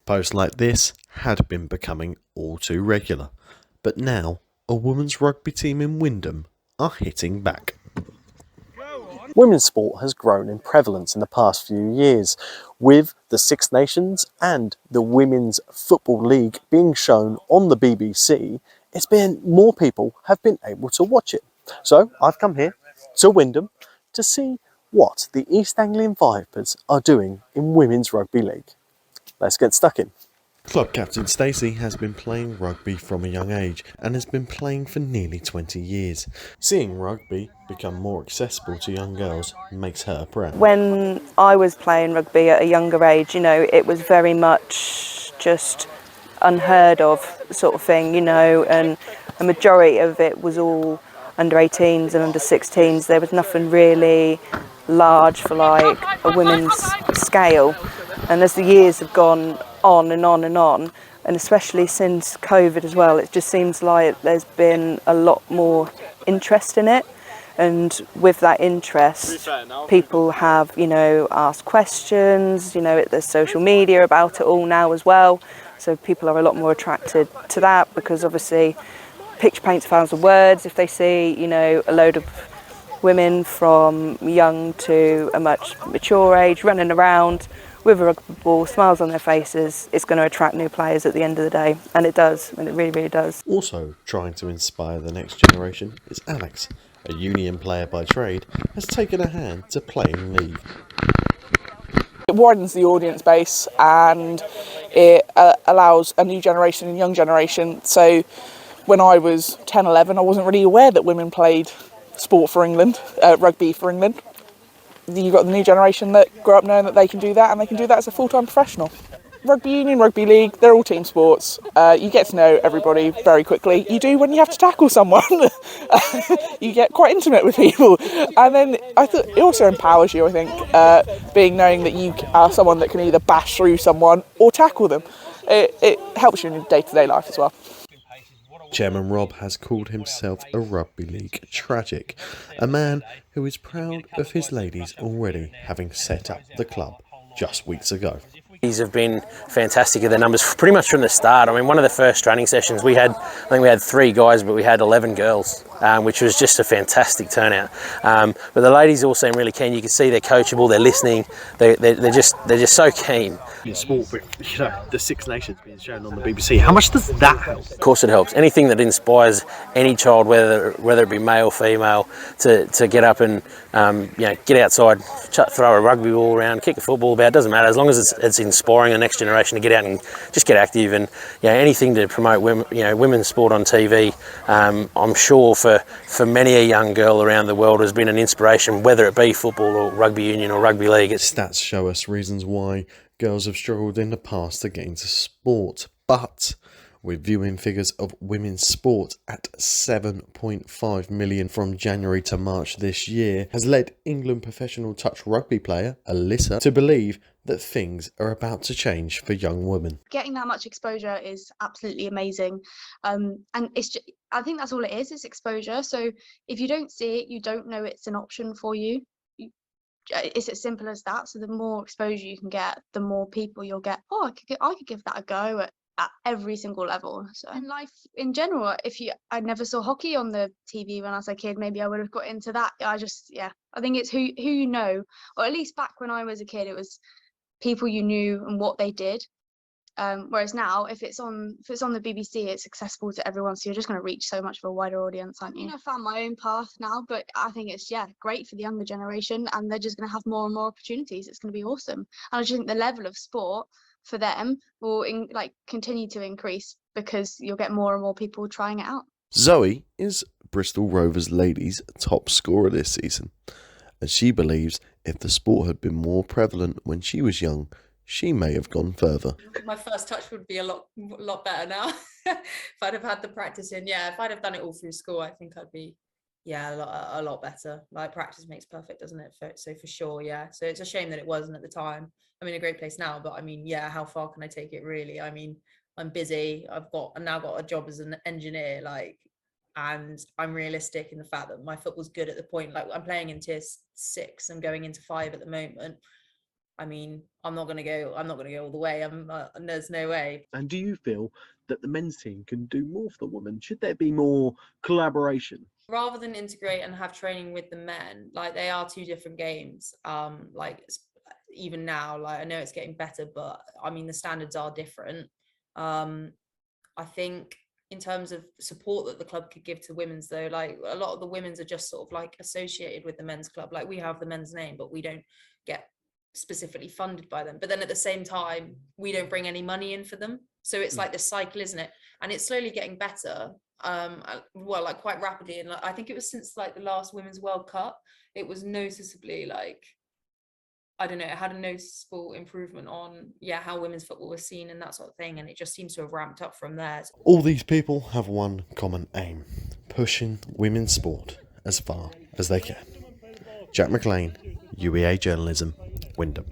Posts like this had been becoming all too regular, but now a women's rugby team in Wymondham are hitting back. Women's sport has grown in prevalence in the past few years, with the Six Nations and the Women's Football League being shown on the BBC. It's been more people have been able to watch it. So I've come here to Wymondham to see what the East Anglian Vipers are doing in Women's Rugby League. Let's get stuck in. Club captain Stacey has been playing rugby from a young age and has been playing for nearly 20 years. Seeing rugby become more accessible to young girls makes her proud. When I was playing rugby at a younger age, it was very much just unheard of sort of thing, and a majority of it was all under 18s and under 16s. There was nothing really large for like a women's scale. And as the years have gone on and on and on, and especially since COVID as well, it just seems like there's been a lot more interest in it. And with that interest, people have, asked questions, there's social media about it all now as well. So people are a lot more attracted to that because obviously picture paints a thousand words. If they see, a load of women from young to a much mature age running around with a rugby ball, smiles on their faces, it's going to attract new players at the end of the day. And it does, and it really, really does. Also trying to inspire the next generation is Alex, a union player by trade, has taken a hand to playing league. It widens the audience base and it allows a new generation and young generation. So when I was 10, 11, I wasn't really aware that women played sport for England, rugby for England. You've got the new generation that grow up knowing that they can do that and they can do that as a full-time professional. Rugby union, rugby league, they're all team sports. You get to know everybody very quickly. You do when you have to tackle someone. You get quite intimate with people. And then I thought it also empowers you, I think, knowing that you are someone that can either bash through someone or tackle them. It helps you in your day-to-day life as well. Chairman Rob has called himself a rugby league tragic, a man who is proud of his ladies already having set up the club just weeks ago. These have been fantastic at their numbers pretty much from the start. I mean, one of the first training sessions I think we had 3 guys, but we had 11 girls, which was just a fantastic turnout. But the ladies all seem really keen. You can see they're coachable, they're listening, they're just so keen. In sport, but the Six Nations being shown on the BBC, how much does that help? Of course it helps. Anything that inspires any child, whether it be male, female, to get up and get outside, throw a rugby ball around, kick a football about, doesn't matter, as long as it's inspiring the next generation to get out and just get active, and anything to promote women's sport on TV. I'm sure for many a young girl around the world has been an inspiration, whether it be football or rugby union or rugby league. Stats show us reasons why girls have struggled in the past to get into sport, but with viewing figures of women's sport at 7.5 million from January to March this year has led England professional touch rugby player Alyssa to believe that things are about to change for young women. Getting that much exposure is absolutely amazing, and I think that's all it is exposure. So if you don't see it, you don't know it's an option for you. It's as simple as that. So the more exposure you can get, the more people you'll get. I could give that a go at every single level. So in life in general, I never saw hockey on the TV when I was a kid, maybe I would have got into that. I think it's who you know, or at least back when I was a kid, it was people you knew and what they did. Whereas now, if it's on the BBC, it's accessible to everyone, so you're just going to reach so much of a wider audience, aren't you? I found my own path now, but I think it's great for the younger generation, and they're just going to have more and more opportunities. It's going to be awesome, and I just think the level of sport for them will continue to increase because you'll get more and more people trying it out. Zoe is Bristol Rovers ladies' top scorer this season, and she believes if the sport had been more prevalent when she was young, she may have gone further. My first touch would be a lot better now. If I'd have had the practice in. If I'd have done it all through school, I think I'd be a lot better. Like, practice makes perfect, doesn't it? So for sure, so it's a shame that it wasn't at the time. I'm in a great place now, but I mean, how far can I take it really? I mean, I'm busy. I've now got a job as an engineer, and I'm realistic in the fact that my football's good at the point. I'm playing in tier 6, I'm going into 5 at the moment. I mean, I'm not going to go all the way. There's no way. And do you feel that the men's team can do more for the women? Should there be more collaboration? Rather than integrate and have training with the men, like they are two different games. Even now, like I know it's getting better, but I mean the standards are different. I think in terms of support that the club could give to women's, though, like a lot of the women's are just sort of like associated with the men's club. Like we have the men's name, but we don't get specifically funded by them. But then at the same time, we don't bring any money in for them. So it's like this cycle, isn't it? And it's slowly getting better. Like quite rapidly. And like, I think it was since like the last Women's World Cup, it was noticeably like, I don't know, it had a noticeable improvement on, how women's football was seen and that sort of thing. And it just seems to have ramped up from there. All these people have one common aim: pushing women's sport as far as they can. Jack McLean, UEA Journalism, Wymondham.